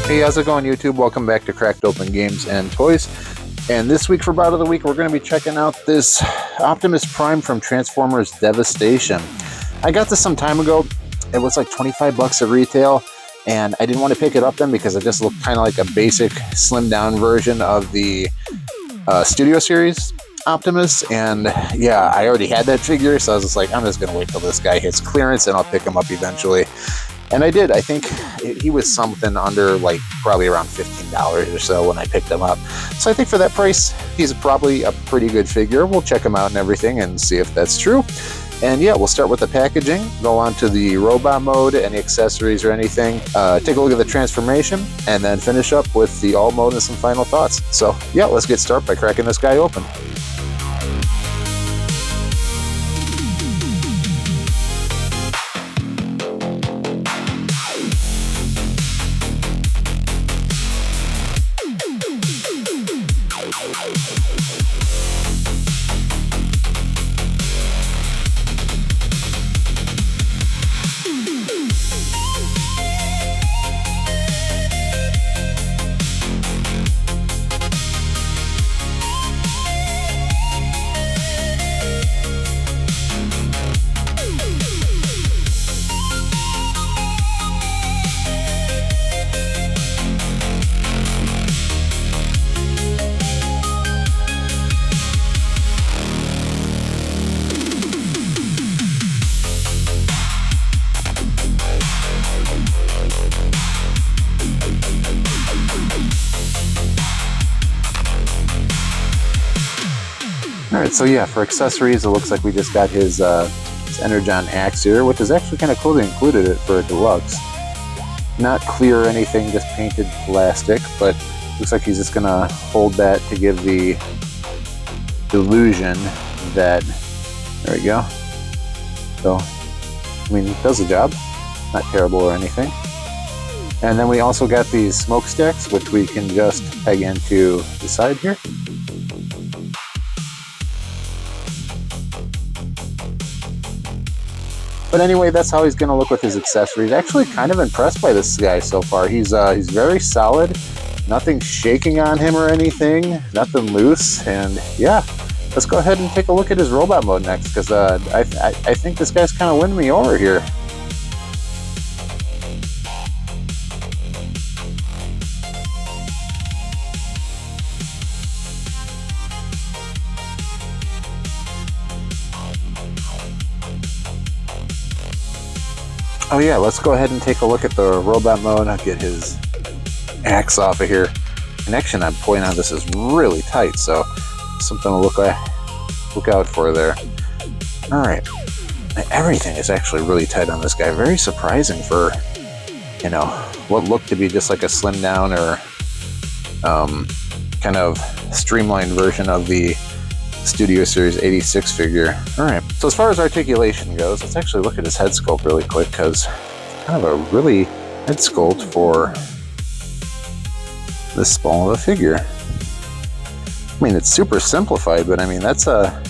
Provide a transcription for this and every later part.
Hey, how's it going, YouTube? Welcome back to Cracked Open Games and Toys. And this week for Bot of the Week, we're going to be checking out this Optimus Prime from Transformers Devastation. I got this some time ago. It was like 25 bucks at retail, and I didn't want to pick it up then because it just looked kind of like a basic slimmed down version of the Studio Series Optimus. And yeah, I already had that figure, so I was just like, I'm just going to wait till this guy hits clearance and I'll pick him up eventually. And I did. I think he was something under, like, probably around $15 or so when I picked him up. So I think for that price, he's probably a pretty good figure. We'll check him out and everything and see if that's true. And yeah, we'll start with the packaging, go on to the robot mode, any accessories or anything, take a look at the transformation, and then finish up with the alt mode and some final thoughts. So yeah, let's get started by cracking this guy open. Alright, so yeah, for accessories, it looks like we just got his Energon axe here, which is actually kind of cool. They included it for a deluxe. Not clear or anything, just painted plastic, but looks like he's just going to hold that to give the illusion that, there we go. So, I mean, it does the job. Not terrible or anything. And then we also got these smokestacks, which we can just peg into the side here. But anyway, that's how he's going to look with his accessories. Actually kind of impressed by this guy so far. He's very solid. Nothing shaking on him or anything. Nothing loose. And yeah, let's go ahead and take a look at his robot mode next, because I think this guy's kind of winning me over here. Oh yeah, let's go ahead and take a look at the robot mode. I'll get his axe off of here. Connection I'm pointing on this is really tight, so something to look out for there. Alright, everything is actually really tight on this guy. Very surprising for, you know, what looked to be just like a slimmed down or kind of streamlined version of the Studio Series 86 figure. Alright, so as far as articulation goes, let's actually look at his head sculpt really quick, because it's kind of a really head sculpt for this small of a figure. I mean, it's super simplified, but I mean, that's a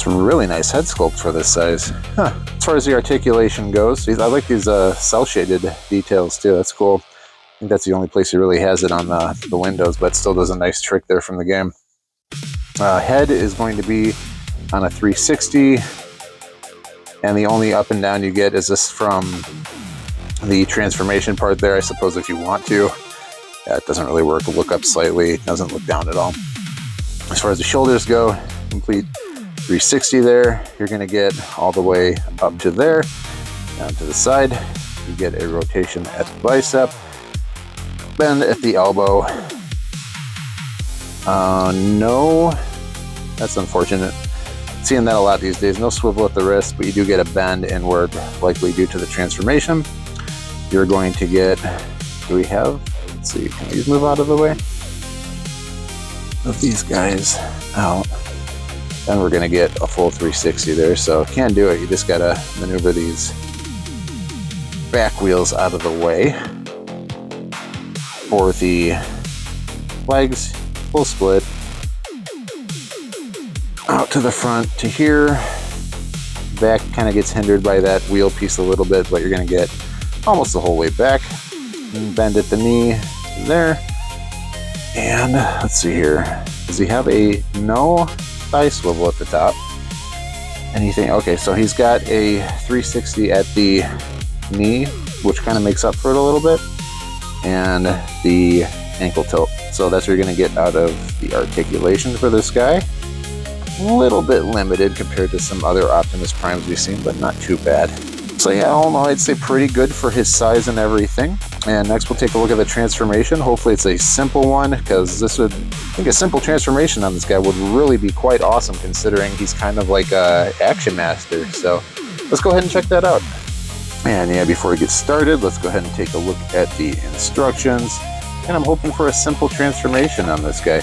really nice head sculpt for this size. Huh. As far as the articulation goes, I like these cel-shaded details too. That's cool. I think that's the only place he really has it on the windows, but still does a nice trick there from the game. Head is going to be on a 360, and the only up and down you get is this from the transformation part there, I suppose, if you want to. Yeah, it doesn't really work. Look up slightly, it doesn't look down at all. As far as the shoulders go, complete 360 there. You're going to get all the way up to there, down to the side. You get a rotation at the bicep. Bend at the elbow. No, that's unfortunate. Seeing that a lot these days. No swivel at the wrist, but you do get a bend inward, likely due to the transformation. You're going to get, do we have, let's see, can we just move out of the way? Move these guys out. Then we're going to get a full 360 there, so can't do it. You just got to maneuver these back wheels out of the way. For the legs, full split out to the front to here. Back kind of gets hindered by that wheel piece a little bit, but you're going to get almost the whole way back. And bend at the knee there. And let's see here. Does he have a no thigh swivel at the top? Anything? Okay, so he's got a 360 at the knee, which kind of makes up for it a little bit, and the ankle tilt. So that's what you're going to get out of the articulation for this guy. A little bit limited compared to some other Optimus Primes we've seen, but not too bad. So yeah, all in all, I'd say pretty good for his size and everything. And next we'll take a look at the transformation. Hopefully it's a simple one, because this would, I think a simple transformation on this guy would really be quite awesome, considering he's kind of like a action master. So let's go ahead and check that out. And yeah, before we get started, let's go ahead and take a look at the instructions. And I'm hoping for a simple transformation on this guy.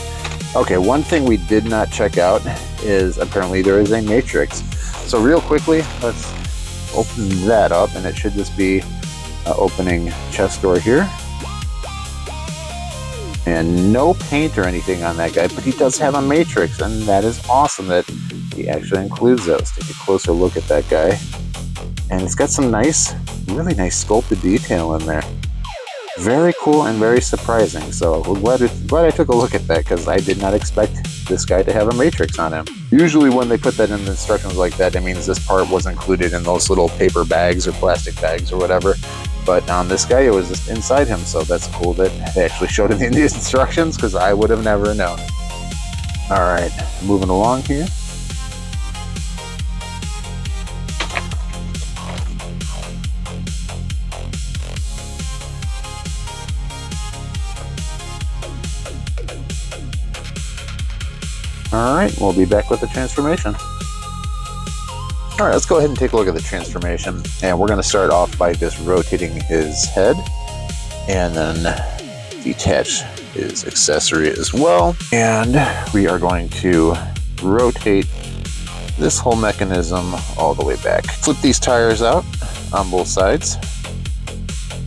Okay, one thing we did not check out is apparently there is a matrix. So real quickly, let's open that up, and it should just be opening chest door here. And no paint or anything on that guy, but he does have a matrix, and that is awesome that he actually includes that. Let's take a closer look at that guy. And it's got some nice, really nice sculpted detail in there. Very cool and very surprising. So we're glad I took a look at that, because I did not expect this guy to have a matrix on him. Usually when they put that in the instructions like that, it means this part was included in those little paper bags or plastic bags or whatever. But on this guy, it was just inside him. So that's cool that they actually showed it in the instructions, because I would have never known. All right, moving along here. Alright, we'll be back with the transformation. Alright, let's go ahead and take a look at the transformation. And we're going to start off by just rotating his head, and then detach his accessory as well. And we are going to rotate this whole mechanism all the way back. Flip these tires out on both sides,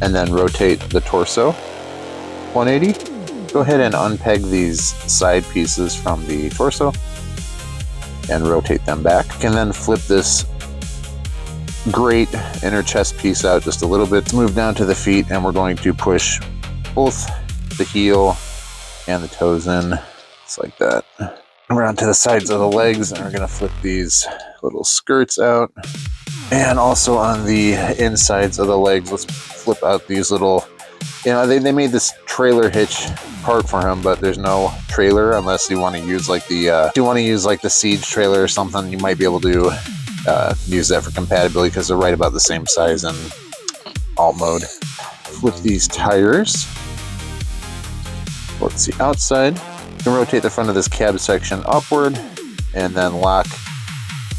and then rotate the torso 180. Go ahead and unpeg these side pieces from the torso and rotate them back. And then flip this great inner chest piece out just a little bit to move down to the feet, and we're going to push both the heel and the toes in, just like that. And we're onto the sides of the legs, and we're going to flip these little skirts out. And also on the insides of the legs, let's flip out these little, you know, they made this trailer hitch part for him, but there's no trailer unless you want to use like the if you want to use like the Siege trailer or something. You might be able to use that for compatibility, because they're right about the same size in alt mode. Flip these tires. Let's see, outside. You can rotate the front of this cab section upward, and then lock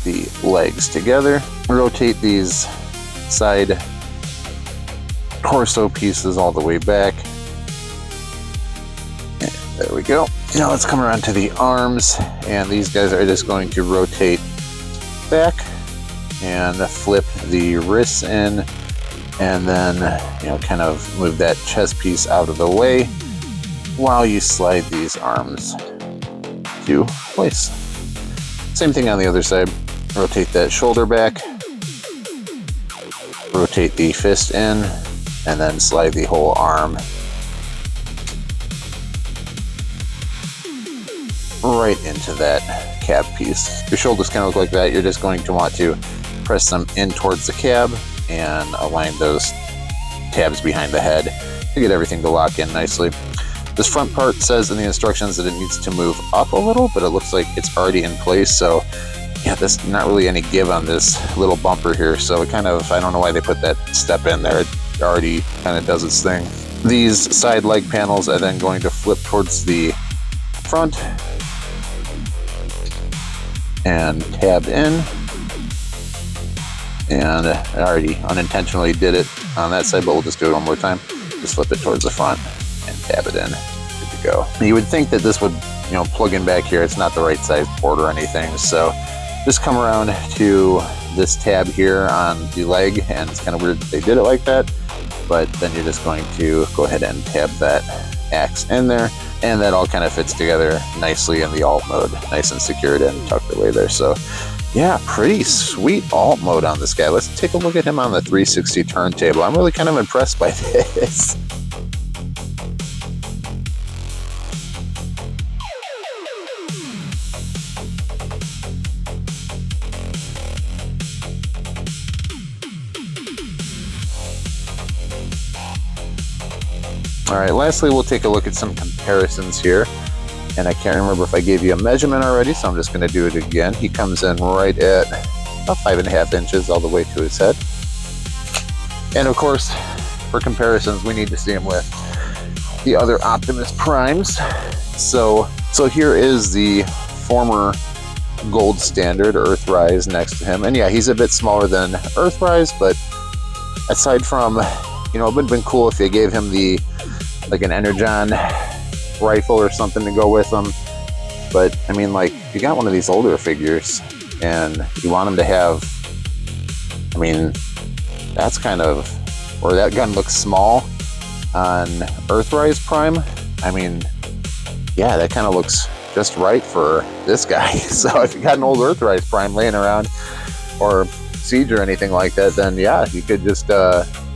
the legs together. Rotate these side torso pieces all the way back. And there we go. Now let's come around to the arms, and these guys are just going to rotate back and flip the wrists in, and then, you know, kind of move that chest piece out of the way while you slide these arms to place. Same thing on the other side. Rotate that shoulder back, rotate the fist in, and then slide the whole arm right into that cab piece. Your shoulders kind of look like that. You're just going to want to press them in towards the cab and align those tabs behind the head to get everything to lock in nicely. This front part says in the instructions that it needs to move up a little, but it looks like it's already in place. So yeah, there's not really any give on this little bumper here. So it kind of, I don't know why they put that step in there. It already kind of does its thing. These side leg panels are then going to flip towards the front and tab in. And I already unintentionally did it on that side, but we'll just do it one more time. Just flip it towards the front and tab it in. Good to go. You would think that this would, you know, plug in back here. It's not the right size port or anything. So just come around to this tab here on the leg, and it's kind of weird that they did it like that, but then you're just going to go ahead and tab that axe in there, and that all kind of fits together nicely in the alt mode, nice and secured and tucked away there. So Yeah, pretty sweet alt mode on this guy. Let's take a look at him on the 360 turntable. I'm really kind of impressed by this. All right, lastly, we'll take a look at some comparisons here. And I can't remember if I gave you a measurement already, so I'm just going to do it again. He comes in right at about 5.5 inches all the way to his head. And of course, for comparisons, we need to see him with the other Optimus Primes. So here is the former gold standard Earthrise next to him. And yeah, he's a bit smaller than Earthrise, but aside from, you know, it would have been cool if they gave him the, like an Energon rifle or something to go with them. But I mean, like, you got one of these older figures and you want him to have, I mean, that's kind of where that gun looks small on Earthrise Prime. I mean, yeah, that kind of looks just right for this guy. So if you got an old Earthrise Prime laying around, or Siege or anything like that, then yeah, you could just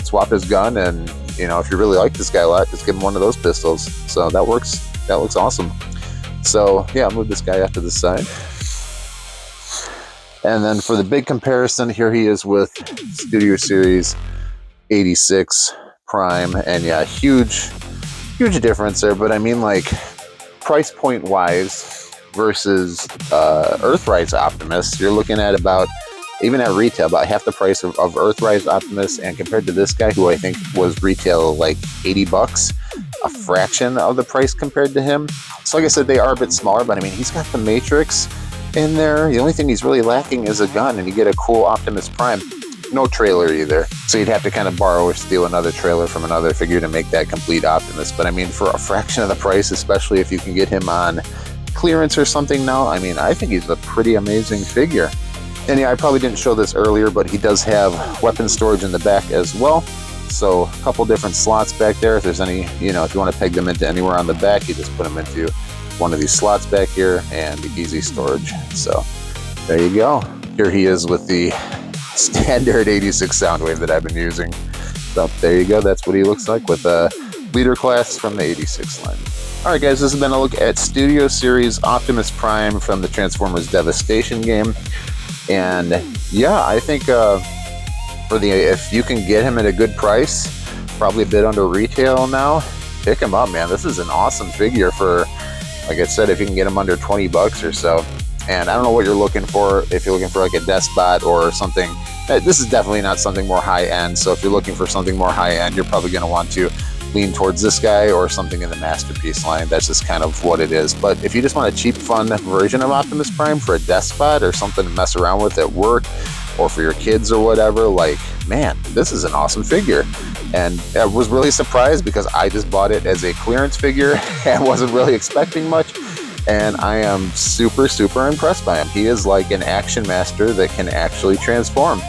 swap his gun, and you know, if you really like this guy a lot, just give him one of those pistols. So that works. That looks awesome. So yeah, I'll move this guy out to the side. And then for the big comparison, here he is with Studio Series 86 Prime. And yeah, huge difference there. But I mean, like, price point wise versus Earthrise Optimus, you're looking at about, even at retail, about half the price of Earthrise Optimus, and compared to this guy, who I think was retail like $80, a fraction of the price compared to him. So like I said, they are a bit smaller, but I mean, he's got the Matrix in there. The only thing he's really lacking is a gun, and you get a cool Optimus Prime. No trailer either. So you'd have to kind of borrow or steal another trailer from another figure to make that complete Optimus. But I mean, for a fraction of the price, especially if you can get him on clearance or something now, I mean, I think he's a pretty amazing figure. And yeah, I probably didn't show this earlier, but he does have weapon storage in the back as well. So a couple different slots back there. If there's any, you know, if you want to peg them into anywhere on the back, you just put them into one of these slots back here, and easy storage. So there you go. Here he is with the standard 86 Soundwave that I've been using. So there you go. That's what he looks like with a leader class from the 86 line. All right, guys, this has been a look at Studio Series Optimus Prime from the Transformers Devastation game. And yeah, I think if you can get him at a good price, probably a bit under retail now, pick him up, man. This is an awesome figure for, like I said, if you can get him under 20 bucks or so. And I don't know what you're looking for, if you're looking for like a Despot or something. This is definitely not something more high-end, so if you're looking for something more high-end, you're probably going to want to lean towards this guy or something in the Masterpiece line. That's just kind of what it is. But if you just want a cheap, fun version of Optimus Prime for a Despot or something to mess around with at work or for your kids or whatever, like, man, this is an awesome figure. And I was really surprised because I just bought it as a clearance figure and wasn't really expecting much. And I am super impressed by him. He is like an Action Master that can actually transform.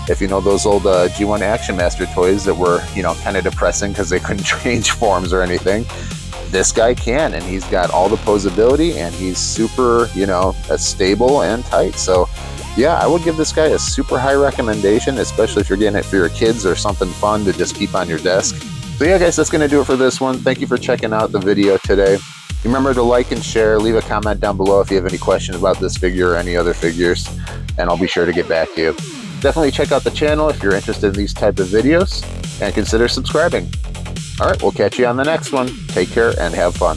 If you know those old G1 Action Master toys that were, you know, kind of depressing because they couldn't change forms or anything, this guy can, and he's got all the posability, and he's super, you know, stable and tight. So yeah, I would give this guy a super high recommendation, especially if you're getting it for your kids or something fun to just keep on your desk. So yeah, guys, that's going to do it for this one. Thank you for checking out the video today. Remember to like and share, leave a comment down below if you have any questions about this figure or any other figures, and I'll be sure to get back to you. Definitely check out the channel if you're interested in these type of videos, and consider subscribing. All right, we'll catch you on the next one. Take care and have fun.